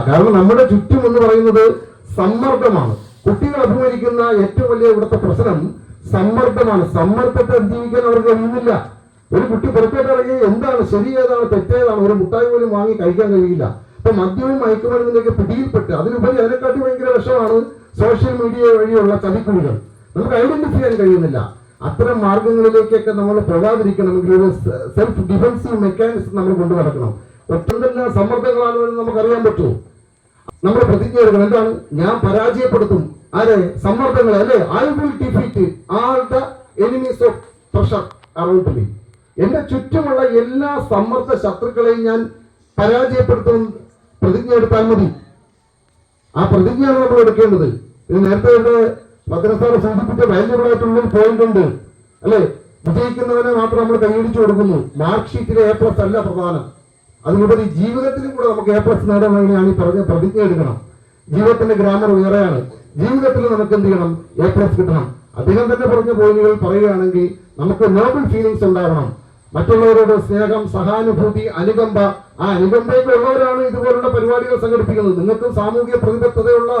കാരണം നമ്മുടെ ചുറ്റും എന്ന് പറയുന്നത് സമ്മർദ്ദമാണ്. കുട്ടികൾ അഭിമുഖീകരിക്കുന്ന ഏറ്റവും വലിയ ഇവിടുത്തെ പ്രശ്നം സമ്മർദ്ദമാണ്. സമ്മർദ്ദത്തെ അതിജീവിക്കാൻ അവർക്ക് കഴിയുന്നില്ല. ഒരു കുട്ടി പുറത്തോട്ട് ഇറങ്ങി എന്താണ് ശരി ഏതാണ് തെറ്റേതാണ് ഒരു മുട്ടായി പോലും വാങ്ങി കഴിക്കാൻ കഴിയില്ല. അപ്പൊ മദ്യവും മയക്കുമരുന്നിന്റെയൊക്കെ പിടിയിൽപ്പെട്ട് അതിനുപരി അതിനെക്കാട്ടി ഭയങ്കര വിഷമാണ് സോഷ്യൽ മീഡിയ വഴിയുള്ള ചതിക്കുഴികൾ. നമുക്ക് ഐഡന്റിഫൈ ചെയ്യാൻ കഴിയുന്നില്ല. അത്തരം മാർഗങ്ങളിലേക്കൊക്കെ നമ്മൾ പോകാതിരിക്കണമെങ്കിൽ ഒരു സെൽഫ് ഡിഫൻസീവ് മെക്കാനിസം നമ്മൾ കൊണ്ടു നടക്കണം. ഒറ്റെന്തെല്ലാം സമ്മർദ്ദങ്ങളാണെന്ന് നമുക്കറിയാൻ പറ്റുമോ? നമ്മൾ പ്രതിജ്ഞ എടുക്കണം. എന്താണ്? ഞാൻ പരാജയപ്പെടുത്തും ആരെ? സമ്മർദ്ദങ്ങളെ, അല്ലെ? I will defeat all the enemies of pressure around me. എന്റെ ചുറ്റുമുള്ള എല്ലാ സമ്മർദ്ദ ശത്രുക്കളെയും ഞാൻ പരാജയപ്പെടുത്തും പ്രതിജ്ഞ എടുത്താൽ മതി. ആ പ്രതിജ്ഞയാണ് നമ്മൾ എടുക്കേണ്ടത്. ഇത് നേരത്തെ ഭദ്രസാറ് സൂചിപ്പിച്ച വാല്യബിൾ ആയിട്ടുള്ളൊരു പോയിന്റ് ഉണ്ട്, അല്ലെ? വിജയിക്കുന്നവനെ മാത്രം നമ്മൾ കൈയടിച്ചു കൊടുക്കുന്നു. മാർക്ക് ഷീറ്റിലെ A+ അല്ല പ്രധാനം. അതിനുപരി ജീവിതത്തിലും കൂടെ നമുക്ക് A+ നേടണമെങ്കിൽ ഈ പറഞ്ഞ പ്രതിജ്ഞ എടുക്കണം. ജീവിതത്തിന്റെ ഗ്രാമർ വേറെയാണ്. ജീവിതത്തിൽ നമുക്ക് എന്ത് ചെയ്യണം? A+ കിട്ടണം. അദ്ദേഹം തന്നെ പറഞ്ഞ പോയിന്റുകൾ പറയുകയാണെങ്കിൽ നമുക്ക് നോബിൾ ഫീലിങ്സ് ഉണ്ടാകണം. മറ്റുള്ളവരോട് സ്നേഹം, സഹാനുഭൂതി, അനുകമ്പ. ആ അനുകമ്പയൊക്കെ ഉള്ളവരാണ് ഇതുപോലുള്ള പരിപാടികൾ സംഘടിപ്പിക്കുന്നത്. നിങ്ങൾക്ക് സാമൂഹിക പ്രതിബദ്ധതയുള്ള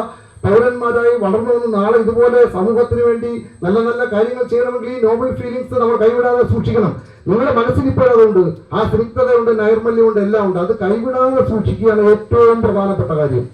പൗരന്മാരായി വളർന്നു വന്ന് നാളെ ഇതുപോലെ സമൂഹത്തിന് വേണ്ടി നല്ല നല്ല കാര്യങ്ങൾ ചെയ്യണമെങ്കിൽ ഈ നോബൽ ഫീലിങ്സ് നമ്മൾ കൈവിടാതെ സൂക്ഷിക്കണം. നിങ്ങളുടെ മനസ്സിൽ ഇപ്പോഴതുണ്ട്, ആ സ്നിഗ്ധതയുണ്ട്, നൈർമല്യമുണ്ട്, എല്ലാം ഉണ്ട്. അത് കൈവിടാതെ സൂക്ഷിക്കുകയാണ് ഏറ്റവും പ്രധാനപ്പെട്ട കാര്യം.